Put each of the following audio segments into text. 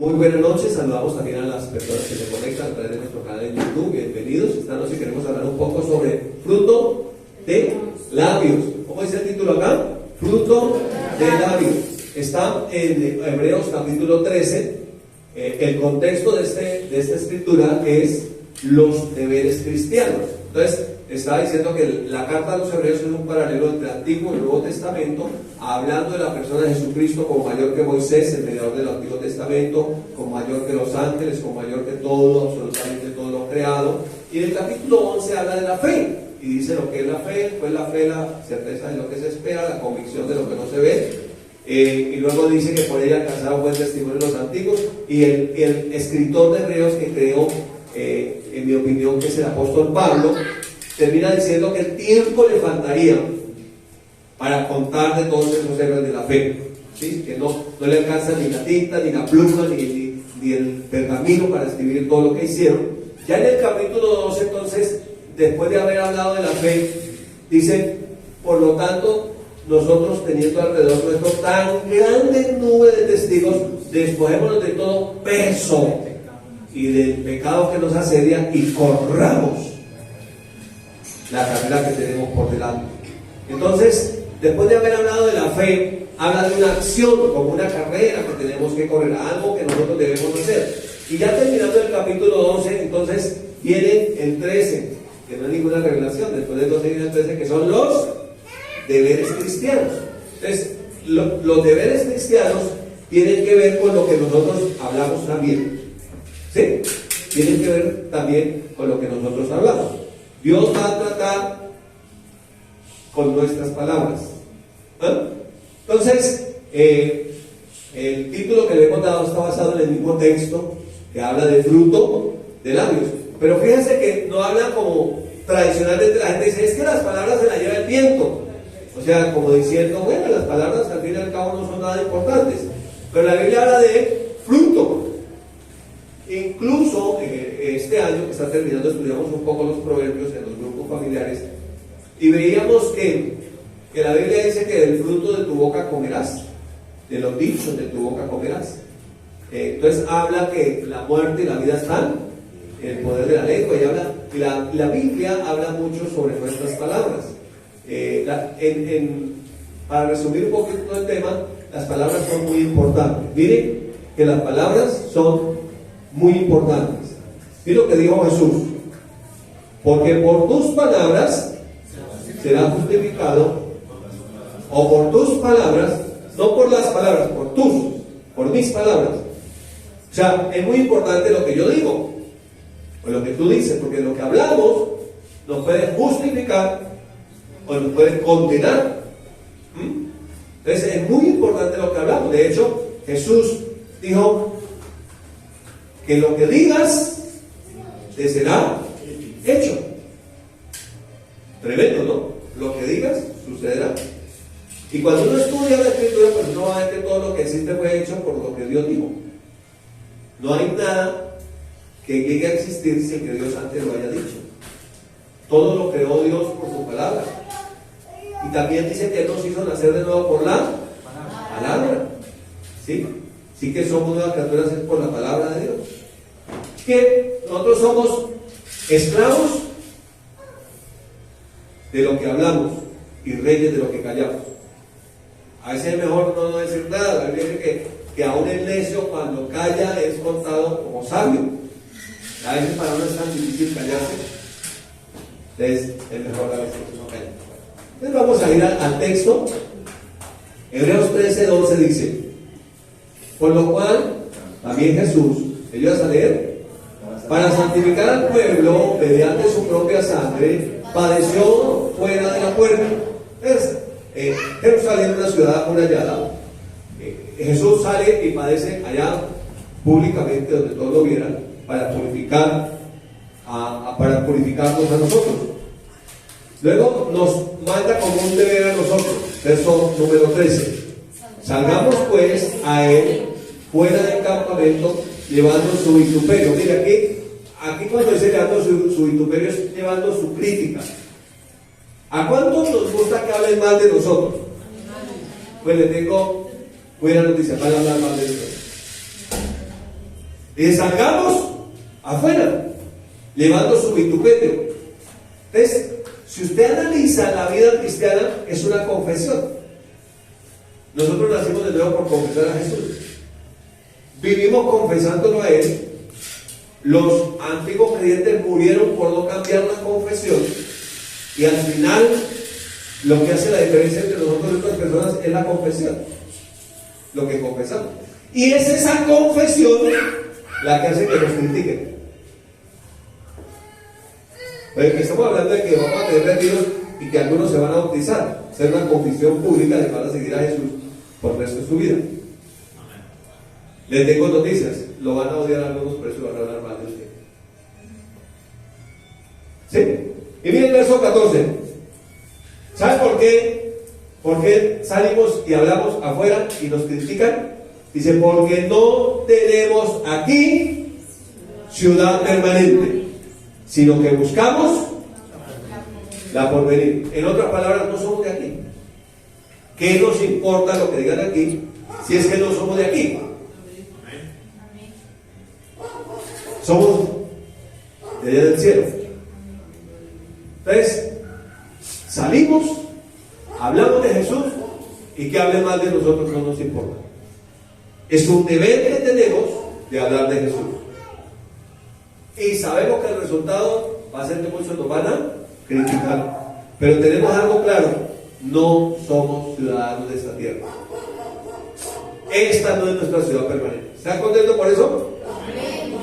Muy buenas noches, saludamos también a las personas que se conectan a través de nuestro canal en YouTube. Bienvenidos. Esta noche queremos hablar un poco sobre fruto de labios. ¿Cómo dice el título acá? Fruto de labios. Está en Hebreos capítulo 13. El contexto de esta escritura es los deberes cristianos. Entonces, está diciendo que la carta a los Hebreos es un paralelo entre el Antiguo y el Nuevo Testamento, hablando de la persona de Jesucristo como mayor que Moisés, el mediador del Antiguo Testamento, como mayor que los ángeles, como mayor que todo, absolutamente todo lo creado. Y en el capítulo 11 habla de la fe, y dice lo que es la fe. Pues la fe, la certeza de lo que se espera, la convicción de lo que no se ve. Y luego dice que por ella alcanzaron buen testimonio los antiguos. Y el escritor de Hebreos, que creo, en mi opinión, que es el apóstol Pablo, termina diciendo que el tiempo le faltaría para contar de todos esos héroes de la fe, ¿sí? Que no le alcanza ni la tinta, ni la pluma, ni el pergamino para escribir todo lo que hicieron. Ya en el capítulo 12, entonces, después de haber hablado de la fe, dice: por lo tanto, nosotros, teniendo alrededor nuestro tan grande nube de testigos, despojémonos de todo peso y del pecado que nos asedia, y corramos la carrera que tenemos por delante. Entonces, después de haber hablado de la fe, habla de una acción, como una carrera que tenemos que correr, algo que nosotros debemos hacer. Y ya terminando el capítulo 12, entonces viene el 13, que no es ninguna revelación. Después del 12 viene el 13, que son los deberes cristianos. Entonces, los deberes cristianos tienen que ver con lo que nosotros hablamos también, ¿sí? Tienen que ver también con lo que nosotros hablamos. Dios va a tratar con nuestras palabras. Entonces, el título que le hemos dado está basado en el mismo texto que habla de fruto de labios. Pero fíjense que no habla como tradicionalmente la gente dice: es que las palabras se las lleva el viento. O sea, como diciendo, bueno, las palabras al fin y al cabo no son nada importantes. Pero la Biblia habla de fruto. Incluso este año que está terminando estudiamos un poco los proverbios en los grupos familiares y veíamos que la Biblia dice que del fruto de tu boca comerás, de los dichos de tu boca comerás. Entonces habla que la muerte y la vida están en el poder de la lengua, y la Biblia habla mucho sobre nuestras palabras. Para resumir un poquito el tema, las palabras son muy importantes. Miren que las palabras son muy importantes. Y lo que dijo Jesús: porque por tus palabras serás justificado, o por tus palabras, no por las palabras, por mis palabras. O sea, es muy importante lo que yo digo, o lo que tú dices, porque lo que hablamos nos puede justificar o nos puede condenar. Entonces es muy importante lo que hablamos. De hecho, Jesús dijo que lo que digas te será hecho. Tremendo, ¿no? Lo que digas sucederá. Y cuando uno estudia la escritura, pues uno va a ver que todo lo que existe fue hecho por lo que Dios dijo. No hay nada que llegue a existir sin que Dios antes lo haya dicho. Todo lo creó Dios por su palabra. Y también dice que Él nos hizo nacer de nuevo por la palabra. ¿Sí? Sí, que somos nuevas criaturas es por la palabra de Dios. Que nosotros somos esclavos de lo que hablamos y reyes de lo que callamos. A veces es mejor no decir nada. La Biblia dice que aún el necio, cuando calla, es contado como sabio. A veces para uno es tan difícil callarse. Entonces es mejor a veces que no calle. Entonces vamos a ir al texto. Hebreos 13:12 dice: por lo cual también Jesús, ¿ayudas a leer? Para santificar al pueblo mediante su propia sangre, padeció fuera de la puerta. Jerusalén es una ciudad amurallada. Jesús sale y padece allá públicamente, donde todos lo vieran, para purificarnos a nosotros. Luego nos manda como un deber a nosotros. Verso número 13: salgamos pues a él fuera del campamento, llevando su vituperio. Mira, aquí cuando dice llevando su vituperio, es llevando su crítica. ¿A cuántos nos gusta que hablen mal de nosotros? Pues le tengo buena noticia: para hablar mal de nosotros. Y salgamos afuera, llevando su vituperio. Entonces, si usted analiza la vida cristiana, es una confesión. Nosotros nacimos de nuevo por confesar a Jesús. Vivimos confesándolo a Él. Los antiguos creyentes murieron por no cambiar la confesión. Y al final, lo que hace la diferencia entre nosotros y otras personas es la confesión. Lo que confesamos. Y es esa confesión la que hace que nos critiquen. Porque estamos hablando de que vamos a tener retiros y que algunos se van a bautizar. Hacer una confesión pública de que van a seguir a Jesús por el resto de su vida. Les tengo noticias. Lo van a odiar a algunos, por eso van a hablar mal de usted. ¿Sí? Y miren el verso 14. ¿Saben por qué? ¿Por qué salimos y hablamos afuera y nos critican? Dice, porque no tenemos aquí ciudad permanente, sino que buscamos la porvenir. En otras palabras, no somos de aquí. ¿Qué nos importa lo que digan aquí si es que no somos de aquí? Somos de allá del cielo. Entonces, salimos, hablamos de Jesús y que hable más de nosotros no nos importa. Es un deber que tenemos de hablar de Jesús. Y sabemos que el resultado va a ser que muchos nos van a criticar. Pero tenemos algo claro: no somos ciudadanos de esta tierra. Esta no es nuestra ciudad permanente. ¿Están contentos por eso?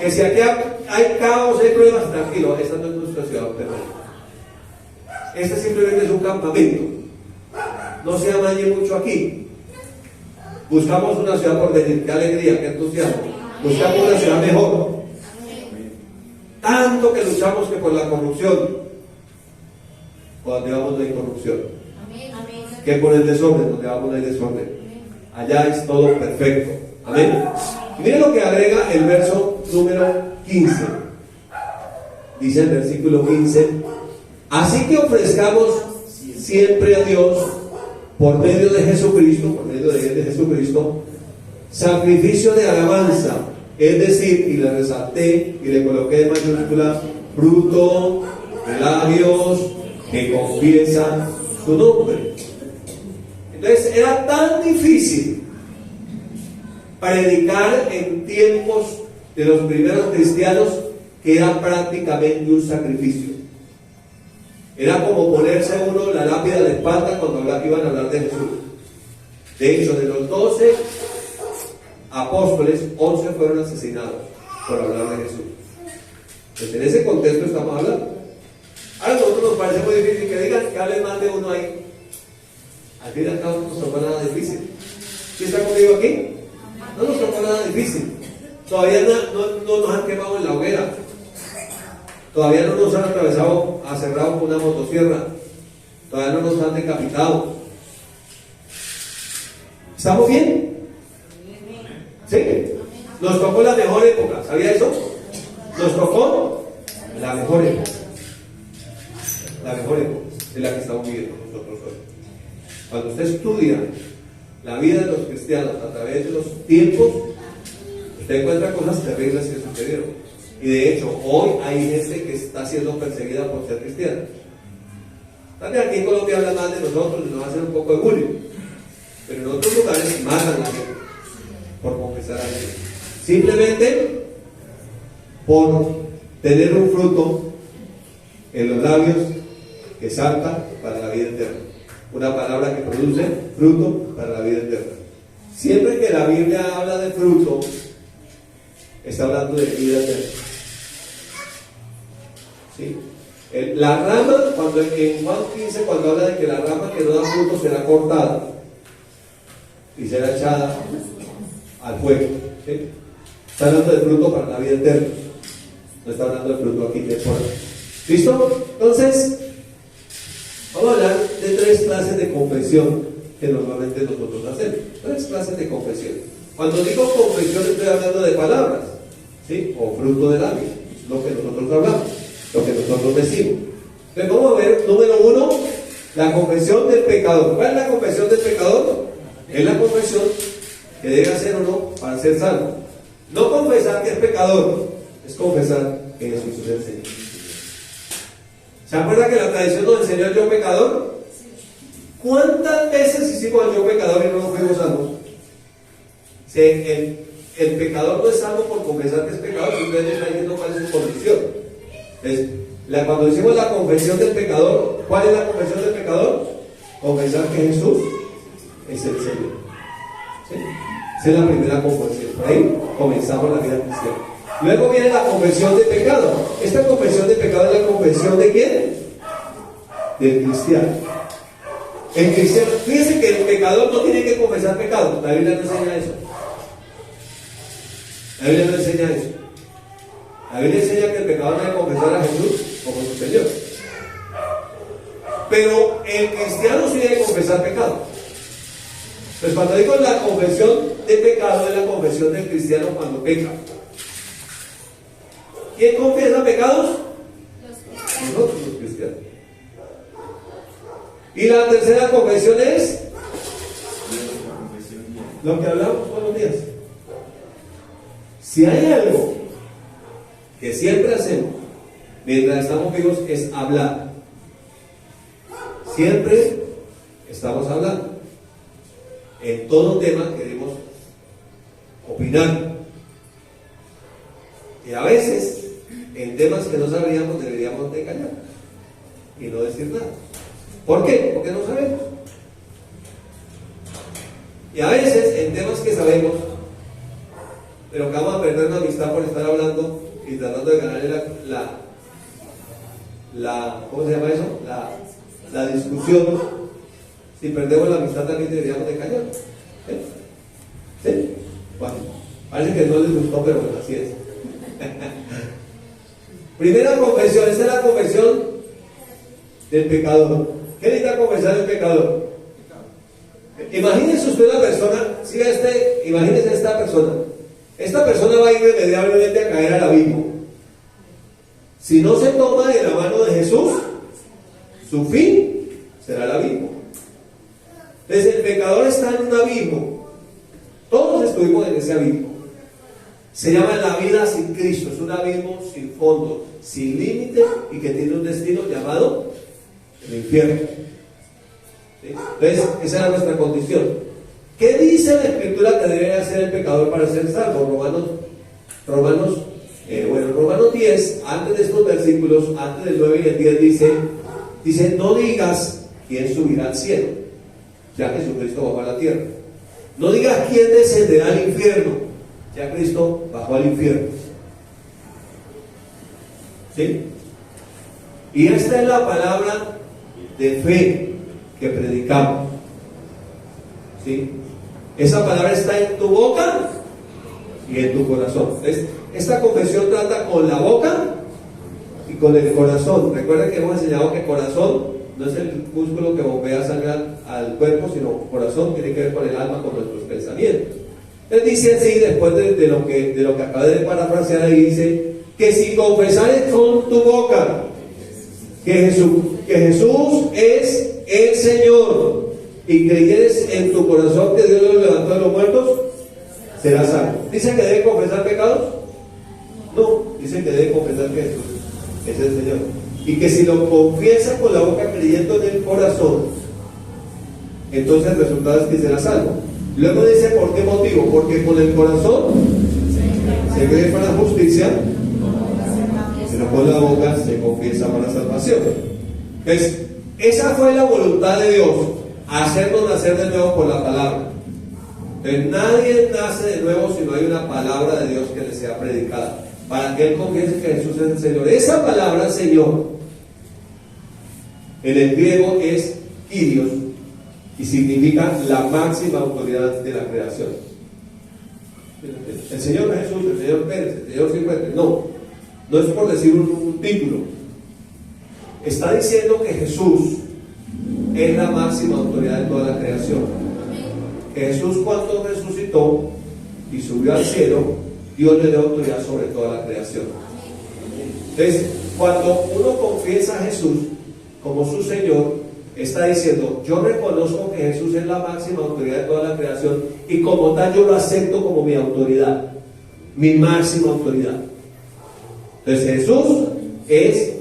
Que si aquí hay caos, hay problemas, tranquilo, esta no es nuestra ciudad permanente. Este simplemente es un campamento. No se amañe mucho aquí. Buscamos una ciudad por venir. Qué alegría, qué entusiasmo. Buscamos una ciudad mejor. Tanto que luchamos que por la corrupción, donde vamos no hay corrupción. Que por el desorden, donde vamos no hay desorden. Allá es todo perfecto. Amén. Y miren lo que agrega el verso número 15. Dice el versículo 15: así que ofrezcamos siempre a Dios por medio de Jesucristo, por medio de Jesucristo, sacrificio de alabanza, es decir, y le resalté y le coloqué en mayúscula, fruto de labios que confiesan su nombre. Entonces era tan difícil predicar en tiempos de los primeros cristianos que era prácticamente un sacrificio. Era como ponerse uno la lápida de espalda cuando iban a hablar de Jesús. De hecho, de los 12 apóstoles, 11 fueron asesinados por hablar de Jesús. Entonces, en ese contexto estamos hablando. Ahora a nosotros nos parece muy difícil que digan que hable más de uno ahí. Al fin y al cabo no nos tocó nada difícil. ¿Sí está conmigo aquí? No nos tocó nada difícil. Todavía no nos han quemado en la hoguera. Todavía no nos han atravesado, cerrado con una motosierra. Todavía no nos han decapitado. ¿Estamos bien? ¿Sí? Nos tocó la mejor época. ¿Sabía eso? Nos tocó la mejor época. La mejor época es la que estamos viviendo nosotros hoy. Cuando usted estudia la vida de los cristianos a través de los tiempos, usted encuentra cosas terribles que sucedieron. Y de hecho, hoy hay gente que está siendo perseguida por ser cristiana. También aquí en Colombia hablan mal de nosotros y nos hacen un poco de bullying. Pero en otros lugares matan a la gente por confesar a Jesús. Simplemente por tener un fruto en los labios que salta para la vida eterna. Una palabra que produce fruto para la vida eterna. Siempre que la Biblia habla de fruto, está hablando de vida eterna. ¿Sí? La rama, cuando en Juan 15, cuando habla de que la rama que no da fruto será cortada y será echada al fuego, ¿sí? Está hablando de fruto para la vida eterna. No está hablando de fruto aquí temporal. ¿Listo? Entonces, vamos a hablar de 3 clases de confesión que normalmente nosotros hacemos. 3 clases de confesión. Cuando digo confesión estoy hablando de palabras, ¿sí? O fruto de labios, es lo que nosotros hablamos, lo que nosotros decimos. Entonces vamos a ver, número 1, la confesión del pecador. ¿Cuál es la confesión del pecador? Es la confesión que debe hacer uno para ser salvo. No confesar que es pecador, es confesar que Jesús es el Señor. ¿Se acuerda que la tradición nos enseñó el yo pecador? ¿Cuántas veces hicimos el yo pecador y no nos fuimos salvos? El pecador no es salvo por confesar que es pecador, simplemente está diciendo cuál es su condición. Entonces, cuando hicimos la confesión del pecador, ¿cuál es la confesión del pecador? Confesar que Jesús es el Señor. ¿Sí? Esa es la primera confesión. Por ahí comenzamos la vida cristiana. Luego viene la confesión de pecado. Esta confesión de pecado es la confesión de ¿quién? Del cristiano. El cristiano, fíjense que el pecador no tiene que confesar pecado. La Biblia no enseña eso. La Biblia no enseña eso. La Biblia enseña que el pecador debe confesar a Jesús como su Señor. Pero el cristiano sí debe confesar pecado. Pues cuando digo la confesión de pecado, es la confesión del cristiano cuando peca. ¿Quién confiesa pecados? Nosotros los cristianos. Y la tercera confesión es lo que hablamos todos los días. Si hay algo que siempre hacemos mientras estamos vivos es hablar. Siempre estamos hablando. En todo tema queremos opinar. Y a veces, en temas que no sabríamos, deberíamos de callar y no decir nada. ¿Por qué? Porque no sabemos. Y a veces, en temas que sabemos, pero que vamos a perder una amistad por estar hablando y tratando de ganarle ¿cómo se llama eso? La discusión. Si perdemos la amistad también deberíamos de callar. ¿Sí? Bueno, parece que no les gustó, pero bueno, así es. Primera confesión, esta es la confesión del pecador. ¿Qué necesita confesar el pecador? Imagínese usted una persona, imagínese esta persona. Esta persona va irremediablemente a caer al abismo. Si no se toma de la mano de Jesús, su fin será el abismo. Entonces el pecador está en un abismo. Todos estuvimos en ese abismo. Se llama la vida sin Cristo. Es un abismo sin fondo, sin límite y que tiene un destino llamado el infierno. ¿Sí? Entonces esa era nuestra condición. ¿Qué dice la Escritura que debe hacer el pecador para ser salvo? Romanos 10, antes de estos versículos, antes del 9 y el 10 dice, no digas quién subirá al cielo, ya Jesucristo bajó a la tierra. No digas quién descenderá al infierno, ya Cristo bajó al infierno. ¿Sí? Y esta es la palabra de fe que predicamos. ¿Sí? Esa palabra está en tu boca y en tu corazón. Esta confesión trata con la boca y con el corazón. Recuerden que hemos enseñado que corazón no es el músculo que bombea sangre al cuerpo, sino corazón tiene que ver con el alma, con nuestros pensamientos. Él dice así, después de lo que acabé de parafrasear ahí, dice que si confesares con tu boca que Jesús es el Señor y creyeres en tu corazón que Dios lo levantó de los muertos, serás salvo. ¿Dice que debe confesar pecados? No, dice que debe confesar que Jesús es el Señor. Y que si lo confiesa con la boca creyendo en el corazón, entonces el resultado es que será salvo. Luego dice, ¿por qué motivo? Porque con el corazón se cree para la justicia, pero con la boca se confiesa para la salvación. Entonces, esa fue la voluntad de Dios, hacernos nacer de nuevo por la palabra. Entonces, nadie nace de nuevo si no hay una palabra de Dios que le sea predicada, para que él confiese que Jesús es el Señor. Esa palabra Señor en el griego es Kyrios y significa la máxima autoridad de la creación. El Señor Jesús, el Señor Pérez, el Señor Cifuentes, no es por decir un título. Está diciendo que Jesús es la máxima autoridad de toda la creación. Que Jesús, cuando resucitó y subió al cielo, Dios le dio autoridad sobre toda la creación. Entonces, cuando uno confiesa a Jesús como su Señor, está diciendo, yo reconozco que Jesús es la máxima autoridad de toda la creación y como tal yo lo acepto como mi autoridad. mi máxima autoridad. Entonces Jesús es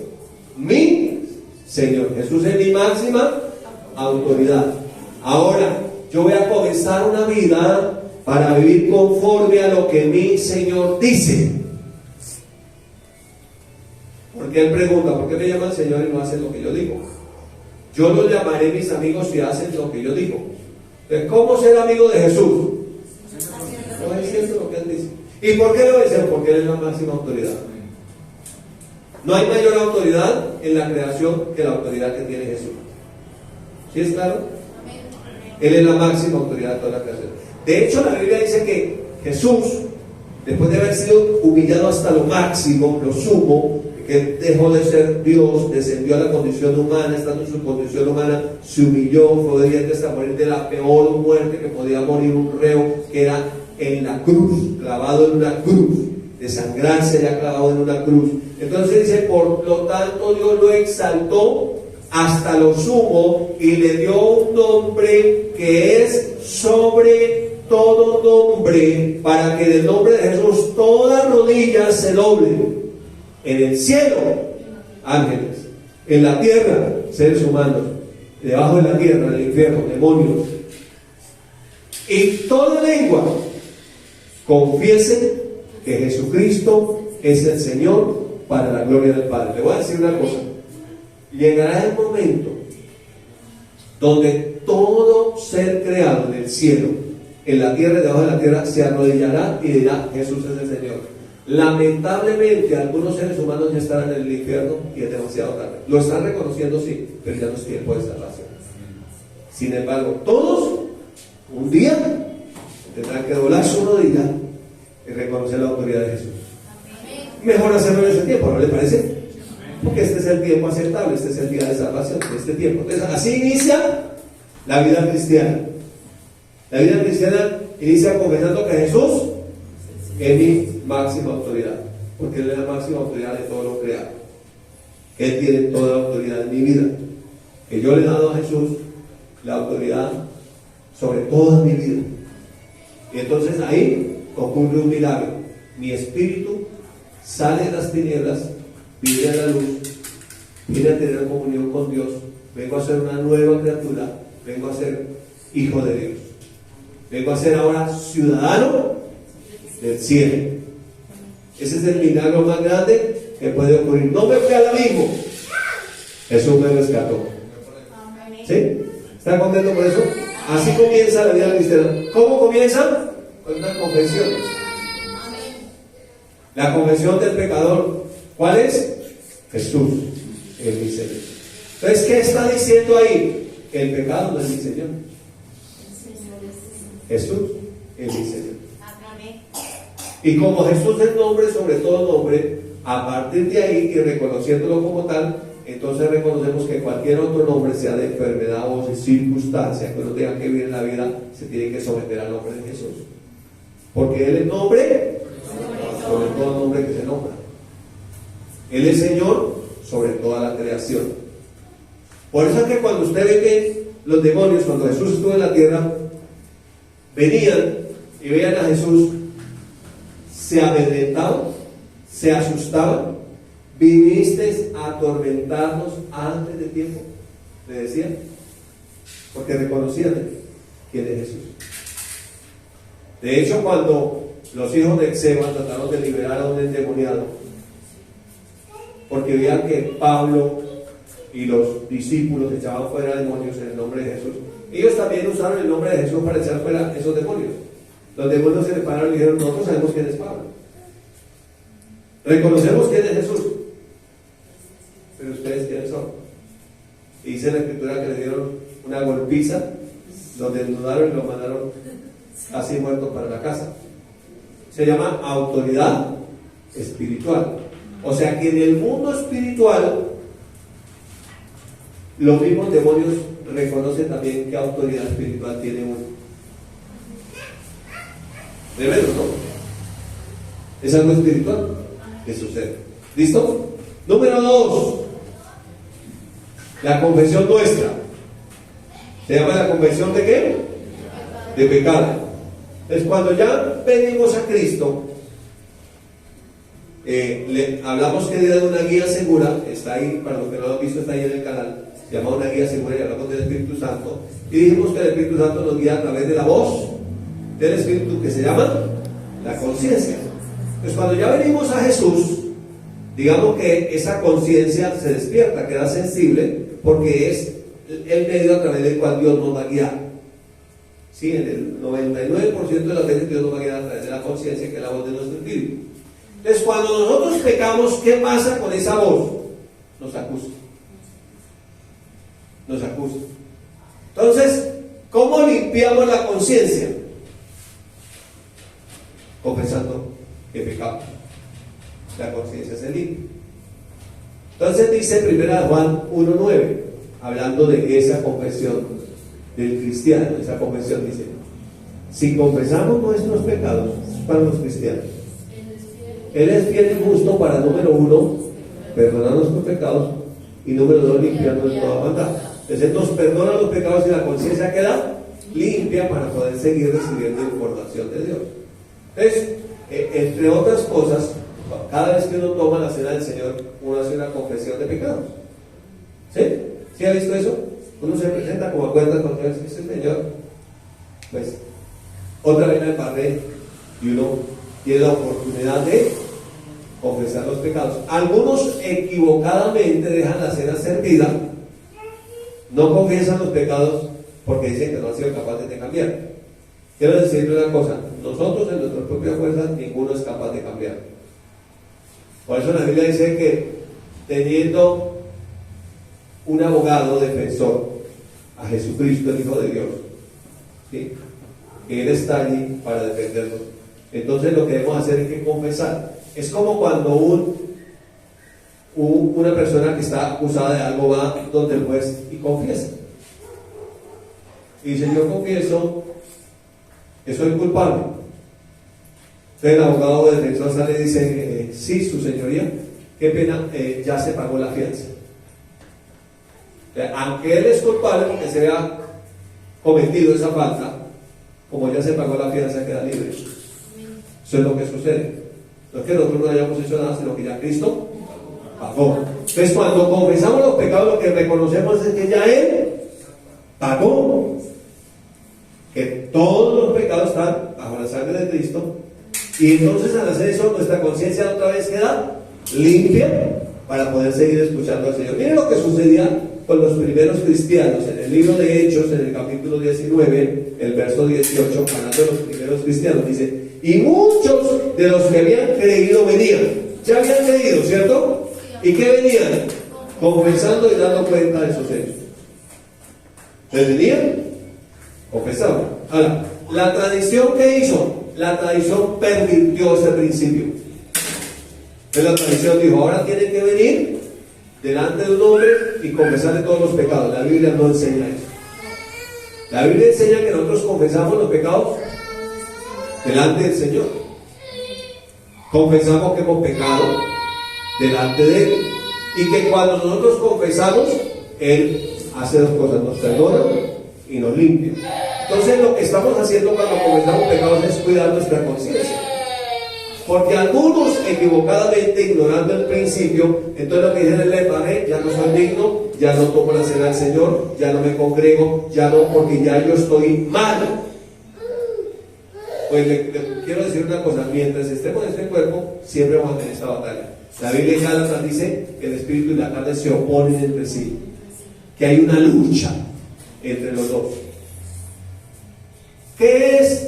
mi Señor. Jesús es mi máxima autoridad. Ahora, yo voy a comenzar una vida para vivir conforme a lo que mi Señor dice. Porque Él pregunta, ¿por qué me llaman Señor y no hacen lo que yo digo? Yo los llamaré mis amigos si hacen lo que yo digo. Entonces, ¿cómo ser amigo de Jesús? Obedeciendo lo que Él dice. ¿Y por qué lo obedecen? Porque Él es la máxima autoridad. No hay mayor autoridad en la creación que la autoridad que tiene Jesús. ¿Sí es claro? Él es la máxima autoridad de toda la creación. De hecho, la Biblia dice que Jesús, después de haber sido humillado hasta lo máximo, lo sumo, que dejó de ser Dios, descendió a la condición humana, estando en su condición humana, se humilló, fue obediente hasta morir de la peor muerte que podía morir un reo, que era en la cruz, clavado en una cruz, desangrarse ya clavado en una cruz. Entonces dice, por lo tanto Dios lo exaltó hasta lo sumo y le dio un nombre que es sobre todo nombre, para que del nombre de Jesús toda rodilla se doble. En el cielo, ángeles; en la tierra, seres humanos; debajo de la tierra, en el infierno, demonios; y toda lengua confiese que Jesucristo es el Señor, para la gloria del Padre. Le voy a decir una cosa: llegará el momento donde todo ser creado en el cielo, en la tierra y debajo de la tierra se arrodillará y dirá: Jesús es el Señor. Lamentablemente algunos seres humanos ya están en el infierno y es demasiado tarde. Lo están reconociendo, sí, pero ya no es tiempo de salvación. Sin embargo, todos un día tendrán que doblar su rodilla y reconocer la autoridad de Jesús. Mejor hacerlo en ese tiempo, ¿no le parece? Porque este es el tiempo aceptable, este es el día de salvación, este tiempo. Entonces, así inicia la vida cristiana. La vida cristiana inicia confesando que Jesús es mi máxima autoridad, porque Él es la máxima autoridad de todo lo creado. Él tiene toda la autoridad en mi vida, que yo le he dado a Jesús la autoridad sobre toda mi vida. Y entonces ahí ocurre un milagro. Mi espíritu sale de las tinieblas, viene a la luz, viene a tener comunión con Dios. Vengo a ser una nueva criatura, vengo a ser hijo de Dios, vengo a ser ahora ciudadano del cielo. Ese es el milagro más grande que puede ocurrir. No me fui al abismo, Jesús me rescató. ¿Sí? ¿Están contentos por eso? Así comienza la vida cristiana. ¿Cómo comienza? Con una confesión. La confesión del pecador. ¿Cuál es? Jesús es mi Señor. Entonces, ¿qué está diciendo ahí? Que el pecado no es mi Señor. Jesús es mi Señor. Y como Jesús es nombre sobre todo nombre, a partir de ahí y reconociéndolo como tal, entonces reconocemos que cualquier otro nombre, sea de enfermedad o de circunstancia que uno tenga que vivir en la vida, se tiene que someter al nombre de Jesús. Porque Él es nombre sobre todo nombre que se nombra. Él es Señor sobre toda la creación. Por eso es que cuando usted ve que los demonios, cuando Jesús estuvo en la tierra, venían y veían a Jesús, se amedrentaban, se asustaban. Viniste a atormentarnos antes de tiempo, le decían, porque reconocían quién es Jesús. De hecho, cuando los hijos de Exeba trataron de liberar a un endemoniado, porque veían que Pablo y los discípulos echaban fuera demonios en el nombre de Jesús, ellos también usaron el nombre de Jesús para echar fuera esos demonios. Los demonios se le pararon y dijeron: nosotros sabemos quién es Pablo, reconocemos quién es Jesús, pero ustedes quiénes son. Y dice la Escritura que le dieron una golpiza, lo desnudaron y lo mandaron así muerto para la casa. Se llama autoridad espiritual. O sea que en el mundo espiritual los mismos demonios reconocen también qué autoridad espiritual tiene uno. ¿De verdad, no? Es algo espiritual que sucede. ¿Listo? Número 2, la confesión nuestra. ¿Se llama la confesión de qué? De pecado. Es cuando ya venimos a Cristo Hablamos que de una guía segura, está ahí, para los que no lo han visto, está ahí en el canal, se llama Una Guía Segura, y hablamos del Espíritu Santo, y dijimos que el Espíritu Santo nos guía a través de la voz del Espíritu, que se llama la conciencia. Pues cuando ya venimos a Jesús, digamos que esa conciencia se despierta, queda sensible, porque es el medio a través del cual Dios nos va a guiar. Sí, en el 99% de las veces Dios nos va a guiar a través de la conciencia, que es la voz de nuestro espíritu. Entonces, cuando nosotros pecamos, ¿qué pasa con esa voz? Nos acusa. Nos acusa. Entonces, ¿cómo limpiamos la conciencia? Confesando que pecamos. La conciencia se limpia. Entonces dice 1 Juan 1:9, hablando de esa confesión del cristiano, esa confesión dice: si confesamos nuestros pecados, para los cristianos, Él es fiel y justo para, número 1, perdonar nuestros pecados, y número 2, limpiarnos de toda maldad. Entonces Él nos perdona los pecados y la conciencia queda limpia para poder seguir recibiendo información de Dios. Entonces, entre otras cosas, cada vez que uno toma la cena del Señor, uno hace una confesión de pecados. ¿Sí? ¿Sí ha visto eso? Uno se presenta como cuenta con Dios, dice: Señor, pues otra vez me paré, y uno tiene la oportunidad de confesar los pecados. Algunos equivocadamente dejan la cena servida, no confiesan los pecados porque dicen que no han sido capaces de cambiar. Quiero decirle una cosa: nosotros en nuestras propias fuerzas ninguno es capaz de cambiar. Por eso la Biblia dice que teniendo un abogado defensor, a Jesucristo, el Hijo de Dios, ¿sí?, que Él está allí para defendernos, entonces lo que debemos hacer es que confesar. Es como cuando una persona que está acusada de algo va donde el juez y confiesa. Y dice: yo confieso que soy culpable. Entonces el abogado defensor sale y dice: sí, su señoría, qué pena, ya se pagó la fianza. Aunque él es culpable porque se haya cometido esa falta, como ya se pagó la fianza, queda libre. Eso es lo que sucede. No es que nosotros no hayamos hecho nada, sino que ya Cristo pagó. Entonces, cuando confesamos los pecados, lo que reconocemos es que ya Él pagó, que todos los pecados están bajo la sangre de Cristo. Y entonces, al hacer eso, nuestra conciencia otra vez queda limpia para poder seguir escuchando al Señor. Miren lo que sucedía con los primeros cristianos en el libro de Hechos, en el capítulo 19, el verso 18, hablando de los primeros cristianos, dice: y muchos de los que habían creído venían. Ya habían creído, ¿cierto? ¿Y qué venían? Confesando y dando cuenta de sus hechos. ¿Les venían? Confesaban. Ahora, la tradición, ¿qué hizo? La tradición pervirtió ese principio. Entonces la tradición dijo: ahora tienen que venir delante de un hombre y confesarle todos los pecados. La Biblia no enseña eso. La Biblia enseña que nosotros confesamos los pecados delante del Señor. Confesamos que hemos pecado delante de Él, y que cuando nosotros confesamos, Él hace dos cosas: nos perdona y nos limpia. Entonces lo que estamos haciendo cuando confesamos pecados es cuidar nuestra conciencia, porque algunos equivocadamente, ignorando el principio, entonces lo que dicen es: le paré, ya no soy digno, ya no tomo la cena del Señor, ya no me congrego, ya no, porque ya yo estoy mal. Pues le quiero decir una cosa: mientras estemos en este cuerpo, siempre vamos a tener esta batalla. La Biblia en Gálatas dice que el espíritu y la carne se oponen entre sí, que hay una lucha entre los dos. ¿Qué es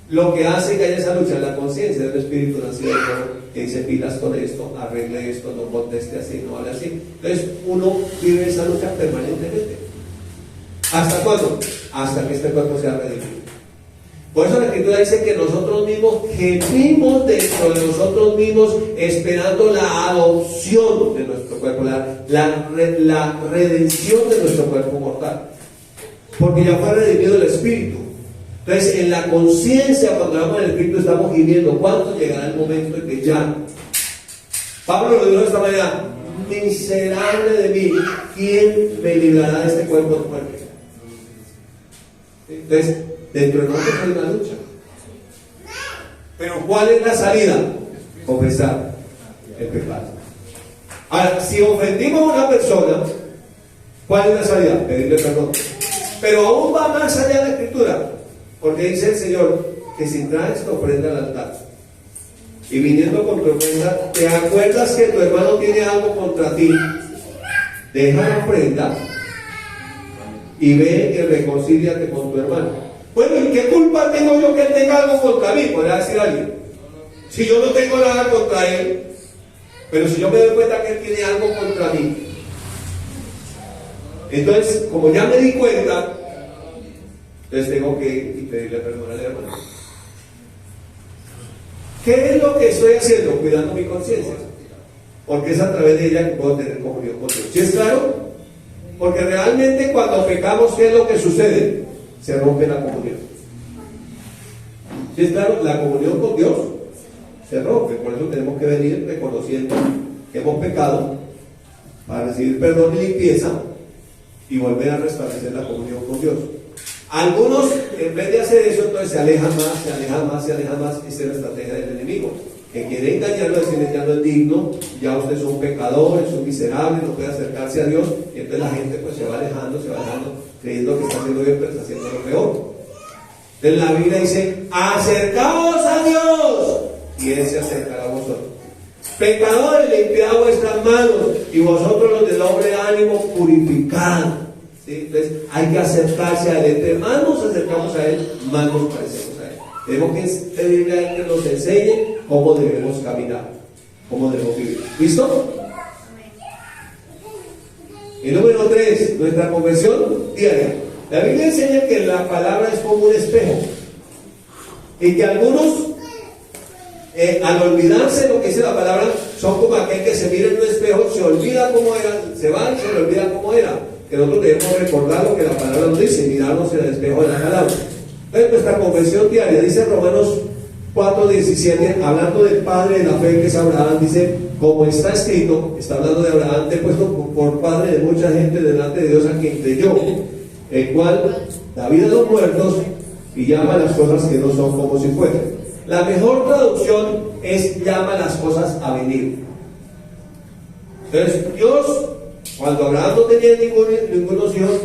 lo que hace que haya esa lucha? La conciencia del espíritu nacido que dice: pilas con esto, arregle esto, no conteste así, no hable así. Entonces uno vive esa lucha permanentemente. ¿Hasta cuándo? Hasta que este cuerpo sea redimido. Por eso la Escritura dice que nosotros mismos gemimos dentro de nosotros mismos, esperando la adopción de nuestro cuerpo, la redención de nuestro cuerpo mortal, porque ya fue redimido el espíritu. Entonces, en la conciencia, cuando hablamos del espíritu, estamos viviendo cuándo llegará el momento en que ya. Pablo lo dijo de esta manera: miserable de mí, ¿quién me librará de este cuerpo de muerte? Entonces, dentro de nosotros hay una lucha. Pero ¿cuál es la salida? confesar el pecado. Ahora, si ofendimos a una persona, ¿cuál es la salida? Pedirle perdón. Pero aún va más allá de la Escritura, porque dice el Señor que si traes tu ofrenda al altar y viniendo con tu ofrenda, te acuerdas que tu hermano tiene algo contra ti, deja la ofrenda y ve y reconcíliate con tu hermano. Bueno, ¿y qué culpa tengo yo que él tenga algo contra mí? Podrá decir alguien. Si yo no tengo nada contra él, pero si yo me doy cuenta que él tiene algo contra mí, entonces, como ya me di cuenta, entonces tengo que ir y pedirle perdón al hermano. ¿Qué es lo que estoy haciendo? Cuidando mi conciencia, porque es a través de ella que puedo tener comunión con Dios. ¿Sí es claro? Porque realmente cuando pecamos, ¿qué es lo que sucede? Se rompe la comunión. ¿Sí es claro? La comunión con Dios se rompe. Por eso tenemos que venir reconociendo que hemos pecado para recibir perdón y limpieza y volver a restablecer la comunión con Dios. Algunos, en vez de hacer eso, entonces se alejan más, se alejan más, se alejan más. Esa es la estrategia del enemigo, que quiere engañarlo, decirle ya no es digno, ya usted es un pecador, es un miserable, no puede acercarse a Dios. Y entonces la gente pues se va alejando, creyendo que está haciendo bien, pero está haciendo lo peor. Entonces la Biblia dice: acercaos a Dios y Él se acercará a vosotros. Pecadores, limpiad vuestras manos, y vosotros los de doble ánimo, purificad. ¿Sí? Entonces hay que acercarse a Él. Entre más nos acercamos a Él, más nos parecemos a Él. Tenemos que pedirle a Él que nos enseñe cómo debemos caminar, cómo debemos vivir. ¿Listo? Y número 3, nuestra conversión diaria. La Biblia enseña que la palabra es como un espejo, y que algunos al olvidarse lo que dice la palabra, son como aquel que se mira en un espejo, se olvida cómo era, se va y se le olvida cómo era. Que nosotros debemos recordar lo que la palabra nos dice, mirarnos en el espejo de la palabra. Entonces, nuestra confesión diaria, dice Romanos 4:17, hablando del padre de la fe que es Abraham, dice: como está escrito, está hablando de Abraham, te he puesto por padre de mucha gente delante de Dios a quien creyó, el cual da vida a los muertos y llama a las cosas que no son como si fueran. La mejor traducción es: llama a las cosas a venir. Entonces Dios, cuando Abraham no tenía ningunos hijos,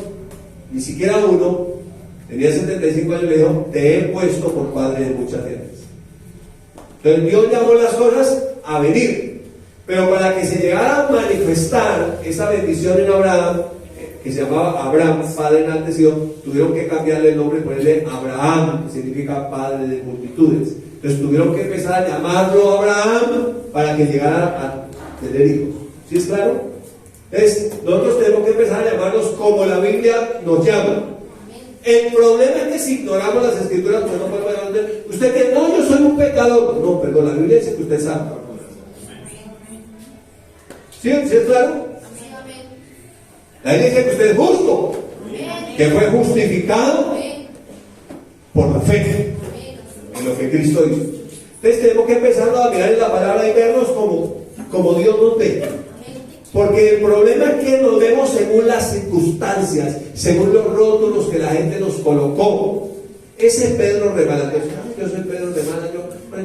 ni siquiera uno, tenía 75 años, le dijo: te he puesto por padre de muchas gentes. Entonces Dios llamó las cosas a venir, pero para que se llegara a manifestar esa bendición en Abraham, que se llamaba Abraham, padre enaltecido, tuvieron que cambiarle el nombre y ponerle Abraham, que significa padre de multitudes. Entonces tuvieron que empezar a llamarlo Abraham para que llegara a tener hijos. ¿Sí es claro? Entonces nosotros tenemos que empezar a llamarlos como la Biblia nos llama. El problema es que si ignoramos las escrituras, pues no podemos llamar. Usted que no, yo soy un pecador. No, perdón, la Biblia dice que usted es santo. ¿Sí? ¿Sí es claro? La Biblia dice que usted es justo, que fue justificado por la fe en lo que Cristo hizo. Entonces tenemos que empezar a mirar en la palabra y vernos como Dios nos ve. Porque el problema es que nos vemos según las circunstancias, según los rótulos que la gente nos colocó. Ese Pedro remala. Yo soy Pedro remala,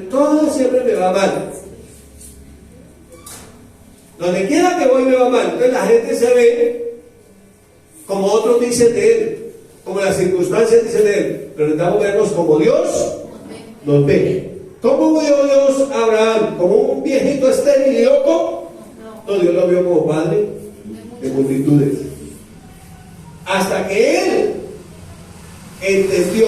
todo siempre me va mal. Donde quiera que voy me va mal. Entonces la gente se ve como otros dicen de él, como las circunstancias dicen de él. Pero necesitamos vernos como Dios nos ve. ¿Cómo vio Dios a Abraham? ¿Como un viejito estéril y loco? No, Dios lo vio como padre de multitudes. Hasta que él entendió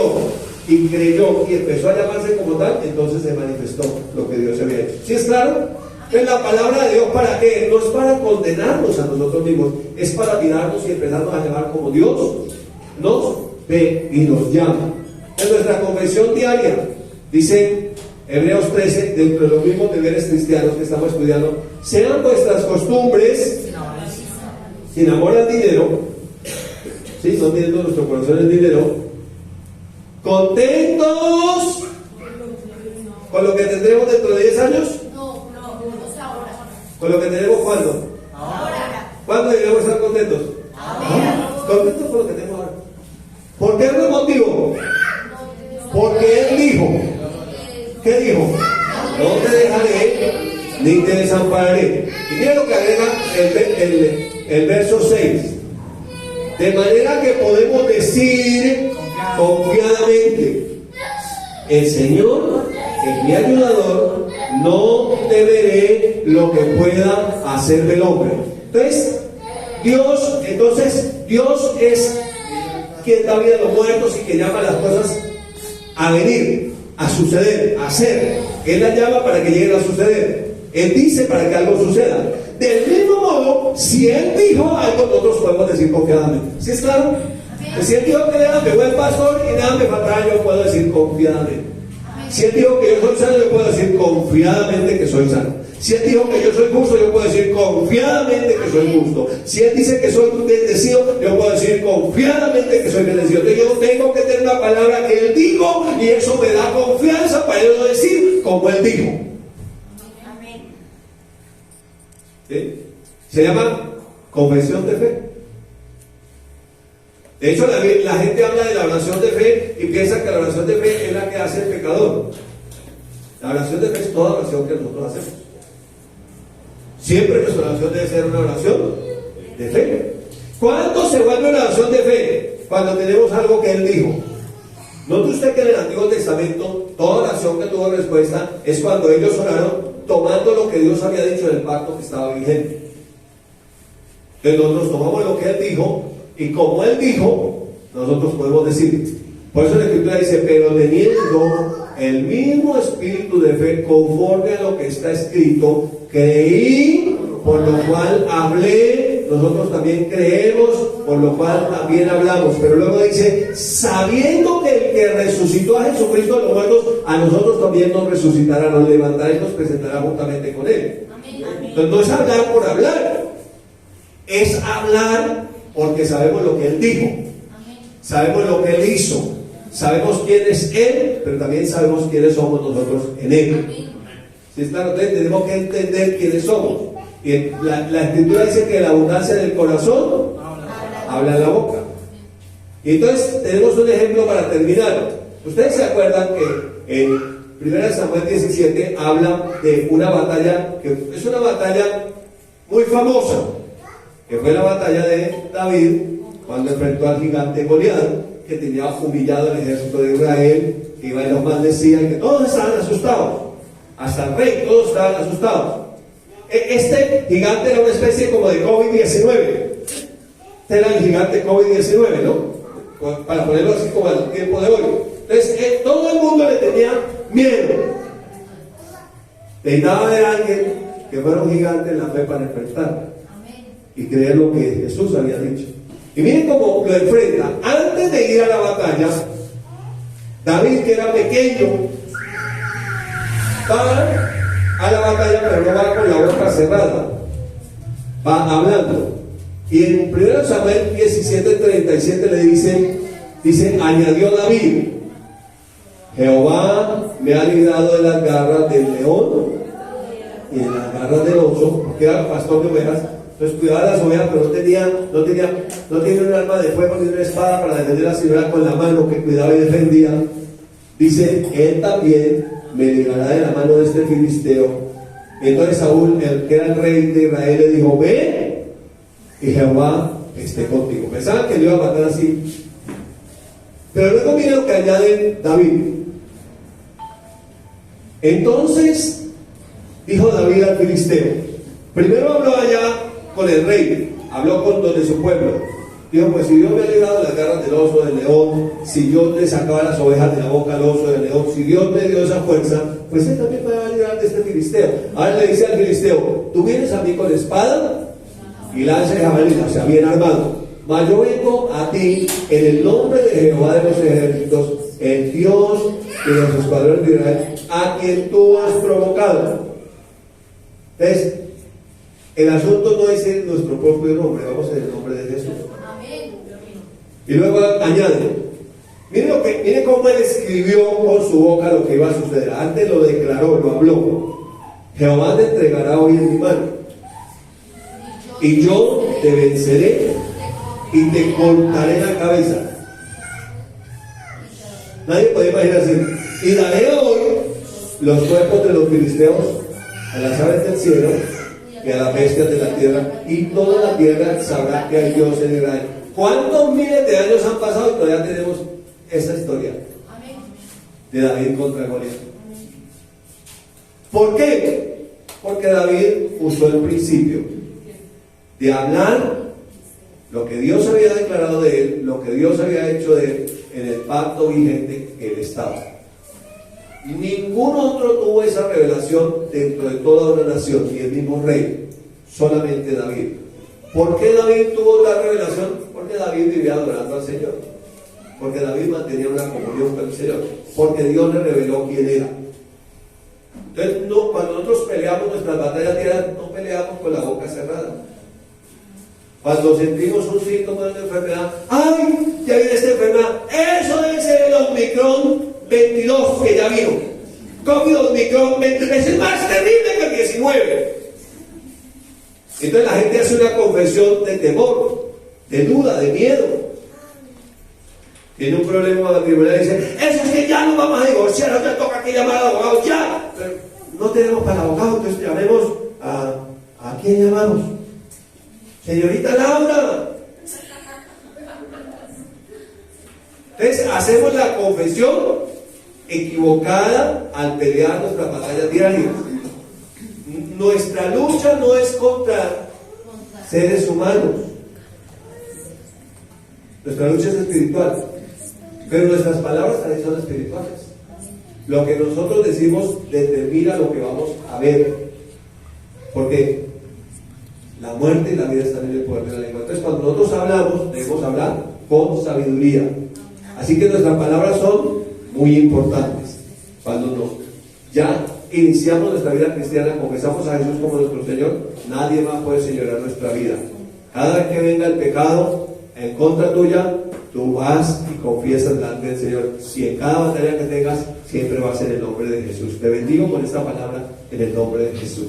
y creyó y empezó a llamarse como tal, entonces se manifestó lo que Dios había hecho. ¿Sí es claro? Entonces la palabra de Dios, ¿para qué? No es para condenarnos a nosotros mismos, es para mirarnos y empezarnos a llamar como Dios nos ve y nos llama. En nuestra confesión diaria, dice Hebreos 13, dentro de los mismos deberes cristianos que estamos estudiando: sean vuestras costumbres sin amor al dinero, ¿sí? No teniendo nuestro corazón el dinero, contentos con lo que tendremos dentro de 10 años. ¿Con lo que tenemos cuándo? Ahora. ¿Cuándo debemos estar contentos? Ahora. Contentos con lo que tenemos ahora. ¿Por qué no motivo? Porque Él dijo. ¿Qué dijo? no te dejaré ni te desampararé. Y mira lo que agrega el verso 6. De manera que podemos decir confiadamente: el Señor es mi ayudador, no temeré lo que pueda hacer el hombre. Entonces Dios es quien da vida a los muertos y que llama a las cosas a venir, a suceder, a ser. Él las llama para que lleguen a suceder. Él dice para que algo suceda. Del mismo modo, si Él dijo algo, nosotros podemos decir confiadamente. ¿Sí es claro? Pues si Él dijo que nada me buen pastor y nada me faltará, yo puedo decir confiadamente. Si Él dijo que yo soy sano, yo puedo decir confiadamente que soy sano. Si Él dijo que yo soy justo, yo puedo decir confiadamente que soy justo. Si Él dice que soy bendecido, yo puedo decir confiadamente que soy bendecido. Entonces yo tengo que tener una palabra que Él dijo, y eso me da confianza para yo decir como Él dijo. ¿Sí? Se llama confesión de fe. De hecho, la gente habla de la oración de fe y piensa que la oración de fe es la que hace el pecador. La oración de fe es toda oración que nosotros hacemos. Siempre nuestra oración debe ser una oración de fe. ¿Cuándo se vuelve una oración de fe? Cuando tenemos algo que Él dijo. Note usted que en el Antiguo Testamento toda oración que tuvo respuesta es cuando ellos oraron tomando lo que Dios había dicho en el pacto que estaba vigente. Entonces nosotros tomamos lo que Él dijo, y como Él dijo, nosotros podemos decir. Por eso la Escritura dice: pero teniendo el mismo espíritu de fe conforme a lo que está escrito, creí, por lo cual hablé. Nosotros también creemos, por lo cual también hablamos. Pero luego dice: sabiendo que el que resucitó a Jesucristo de los muertos, a nosotros también nos resucitará, nos levantará y nos presentará juntamente con Él. Entonces no es hablar por hablar, es hablar porque sabemos lo que Él dijo, sabemos lo que Él hizo, sabemos quién es Él, pero también sabemos quiénes somos nosotros en Él. ¿Sí está? Entonces tenemos que entender quiénes somos. Y la Escritura dice que la abundancia del corazón habla en la boca. Y entonces tenemos un ejemplo para terminar. Ustedes se acuerdan que en 1 Samuel 17 habla de una batalla que es una batalla muy famosa, que fue la batalla de David cuando enfrentó al gigante Goliat, que tenía humillado el ejército de Israel, que iba y los maldecía, que todos estaban asustados, hasta el rey, todos estaban asustados. Este gigante era una especie como de COVID-19. Este era el gigante COVID-19, ¿no? Para ponerlo así como al tiempo de hoy. Entonces, todo el mundo le tenía miedo. Necesitaba ver a alguien que fuera un gigante en la fe para enfrentar y creer lo que Jesús había dicho. Y miren cómo lo enfrenta. Antes de ir a la batalla, David, que era pequeño, va a la batalla, pero no va con la boca cerrada, va hablando. Y en 1 Samuel 17:37 le dice: añadió David: Jehová me ha librado de las garras del león y de las garras del oso, porque era pastor de ovejas. Entonces cuidaba las ovejas, pero no tenía un arma de fuego ni una espada para defenderlas, sino era con la mano que cuidaba y defendía. Dice: él también me librará de la mano de este filisteo. Entonces Saúl, el que era el rey de Israel, le dijo: ve y Jehová esté contigo. Pensaban que le iba a matar así. Pero luego miren lo que añade David. Entonces dijo David al filisteo. Primero habló allá con el rey, habló con los de su pueblo. Dijo: pues si Dios me ha librado de las garras del oso, del león, si Dios le sacaba las ovejas de la boca al oso, del león, si Dios me dio esa fuerza, pues Él también me va a librar de este filisteo. Ahora le dice al filisteo: tú vienes a mí con espada y lanza de jabalina, o sea, bien armado. Mas yo vengo a ti en el nombre de Jehová de los ejércitos, el Dios de los escuadrones de Israel, a quien tú has provocado. Entonces, el asunto no es en nuestro propio nombre, vamos en el nombre de Jesús. Y luego añade: miren cómo él escribió con su boca lo que iba a suceder. Antes lo declaró, lo habló. Jehová te entregará hoy en mi mano, y yo te venceré y te cortaré la cabeza. Nadie puede imaginarse: y daré hoy los cuerpos de los filisteos, a las aves del cielo y a las bestias de la tierra, y toda la tierra sabrá que hay Dios en Israel. ¿Cuántos miles de años han pasado y todavía tenemos esa historia de David contra Goliat? ¿Por qué? Porque David usó el principio de hablar lo que Dios había declarado de él, lo que Dios había hecho de él en el pacto vigente que él estaba. Ningún otro tuvo esa revelación dentro de toda una nación, ni el mismo rey, solamente David. ¿Por qué David tuvo tal revelación? Porque David vivía adorando al Señor, porque David mantenía una comunión con el Señor, porque Dios le reveló quién era. Entonces, cuando nosotros peleamos nuestras batallas diarias, no peleamos con la boca cerrada. Cuando sentimos un síntoma de una enfermedad, ¡ay! Ya viene esta enfermedad. Eso debe ser el Omicron 22 que ya vino. COVID Omicron 22. Es el más terrible que el 19. Entonces la gente hace una confesión de temor, de duda, de miedo. Tiene un problema matrimonial y dice: eso es que ya no vamos a divorciar, no te toca que llamar al abogado, ya. Pero no tenemos para el abogado, entonces llamemos ¿a quién llamamos? Señorita Laura. Entonces hacemos la confesión equivocada al pelear nuestras batallas diarias. Nuestra lucha no es contra seres humanos. Nuestra lucha es espiritual. Pero nuestras palabras también son espirituales. Lo que nosotros decimos determina lo que vamos a ver. Porque la muerte y la vida están en el poder de la lengua. Entonces, cuando nosotros hablamos, debemos hablar con sabiduría. Así que nuestras palabras son muy importantes. Cuando ya iniciamos nuestra vida cristiana, confesamos a Jesús como nuestro Señor, nadie más puede señorear nuestra vida. Cada vez que venga el pecado en contra tuya, tú vas y confiesas delante del Señor. Si en cada batalla que tengas, siempre va a ser el nombre de Jesús. Te bendigo con esta palabra en el nombre de Jesús.